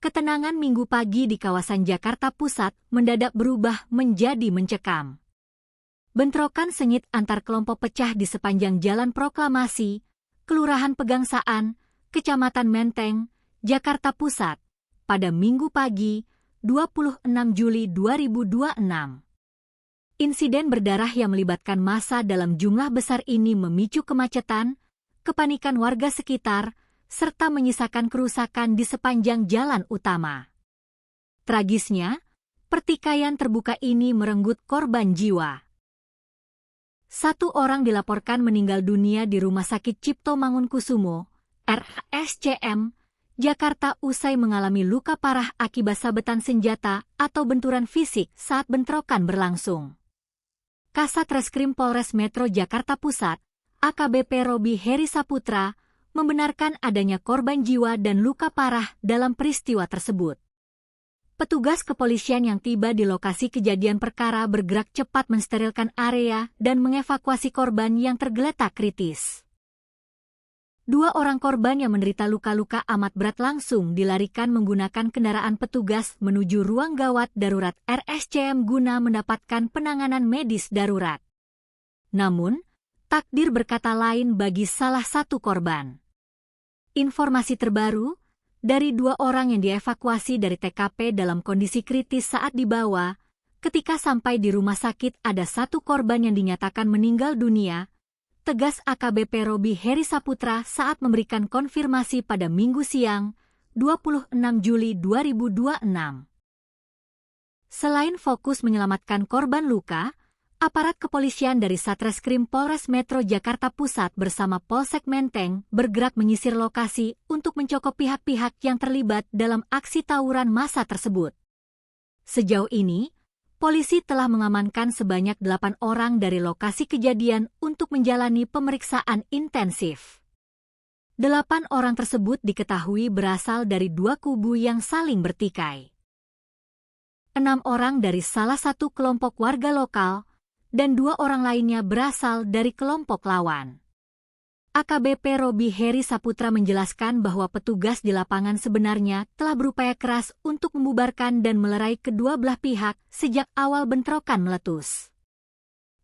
ketenangan Minggu pagi di kawasan Jakarta Pusat mendadak berubah menjadi mencekam. Bentrokan sengit antar kelompok pecah di sepanjang Jalan Proklamasi, Kelurahan Pegangsaan, Kecamatan Menteng, Jakarta Pusat, pada Minggu pagi, 26 Juli 2026. Insiden berdarah yang melibatkan massa dalam jumlah besar ini memicu kemacetan, kepanikan warga sekitar, serta menyisakan kerusakan di sepanjang jalan utama. Tragisnya, pertikaian terbuka ini merenggut korban jiwa. 1 orang dilaporkan meninggal dunia di Rumah Sakit Cipto Mangunkusumo, RSCM, Jakarta usai mengalami luka parah akibat sabetan senjata atau benturan fisik saat bentrokan berlangsung. Kasat Reskrim Polres Metro Jakarta Pusat, AKBP Robi Heri Saputra, membenarkan adanya korban jiwa dan luka parah dalam peristiwa tersebut. Petugas kepolisian yang tiba di lokasi kejadian perkara bergerak cepat mensterilkan area dan mengevakuasi korban yang tergeletak kritis. 2 orang korban yang menderita luka-luka amat berat langsung dilarikan menggunakan kendaraan petugas menuju ruang gawat darurat RSCM guna mendapatkan penanganan medis darurat. Namun, takdir berkata lain bagi salah satu korban. Informasi terbaru, dari 2 orang yang dievakuasi dari TKP dalam kondisi kritis saat dibawa, ketika sampai di rumah sakit ada 1 korban yang dinyatakan meninggal dunia, tegas AKBP Robi Heri Saputra saat memberikan konfirmasi pada Minggu siang, 26 Juli 2026. Selain fokus menyelamatkan korban luka, aparat kepolisian dari Satreskrim Polres Metro Jakarta Pusat bersama Polsek Menteng bergerak menyisir lokasi untuk mencokop pihak-pihak yang terlibat dalam aksi tawuran massa tersebut. Sejauh ini, polisi telah mengamankan sebanyak 8 orang dari lokasi kejadian untuk menjalani pemeriksaan intensif. 8 orang tersebut diketahui berasal dari 2 kubu yang saling bertikai. 6 orang dari salah satu kelompok warga lokal, dan 2 orang lainnya berasal dari kelompok lawan. AKBP Robi Heri Saputra menjelaskan bahwa petugas di lapangan sebenarnya telah berupaya keras untuk membubarkan dan melerai kedua belah pihak sejak awal bentrokan meletus.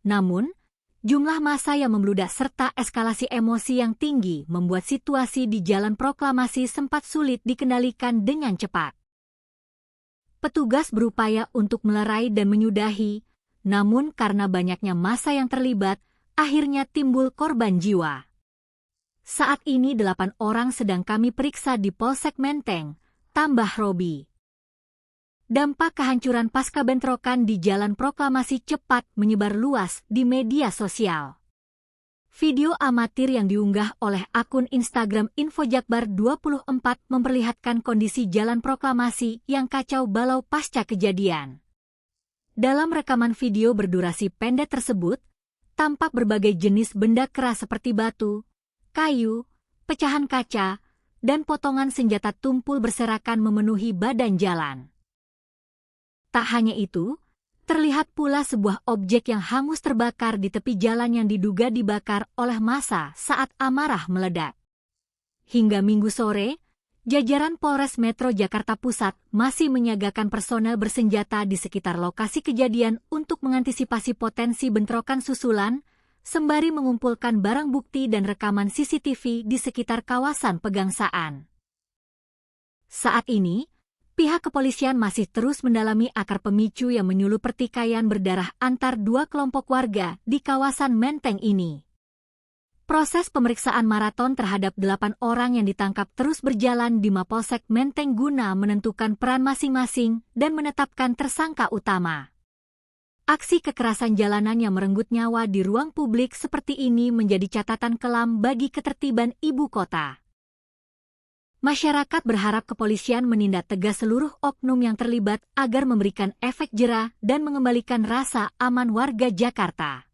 Namun, jumlah massa yang membludak serta eskalasi emosi yang tinggi membuat situasi di Jalan Proklamasi sempat sulit dikendalikan dengan cepat. Petugas berupaya untuk melerai dan menyudahi, namun karena banyaknya massa yang terlibat, akhirnya timbul korban jiwa. Saat ini 8 orang sedang kami periksa di Polsek Menteng, tambah Robi. Dampak kehancuran pasca bentrokan di Jalan Proklamasi cepat menyebar luas di media sosial. Video amatir yang diunggah oleh akun Instagram Infojakbar24 memperlihatkan kondisi Jalan Proklamasi yang kacau balau pasca kejadian. Dalam rekaman video berdurasi pendek tersebut, tampak berbagai jenis benda keras seperti batu, kayu, pecahan kaca, dan potongan senjata tumpul berserakan memenuhi badan jalan. Tak hanya itu, terlihat pula sebuah objek yang hangus terbakar di tepi jalan yang diduga dibakar oleh massa saat amarah meledak. Hingga Minggu sore, jajaran Polres Metro Jakarta Pusat masih menyiagakan personel bersenjata di sekitar lokasi kejadian untuk mengantisipasi potensi bentrokan susulan, sembari mengumpulkan barang bukti dan rekaman CCTV di sekitar kawasan Pegangsaan. Saat ini, pihak kepolisian masih terus mendalami akar pemicu yang menyulut pertikaian berdarah antar 2 kelompok warga di kawasan Menteng ini. Proses pemeriksaan maraton terhadap 8 orang yang ditangkap terus berjalan di Mapolsek Menteng guna menentukan peran masing-masing dan menetapkan tersangka utama. Aksi kekerasan jalanan yang merenggut nyawa di ruang publik seperti ini menjadi catatan kelam bagi ketertiban ibu kota. Masyarakat berharap kepolisian menindak tegas seluruh oknum yang terlibat agar memberikan efek jera dan mengembalikan rasa aman warga Jakarta.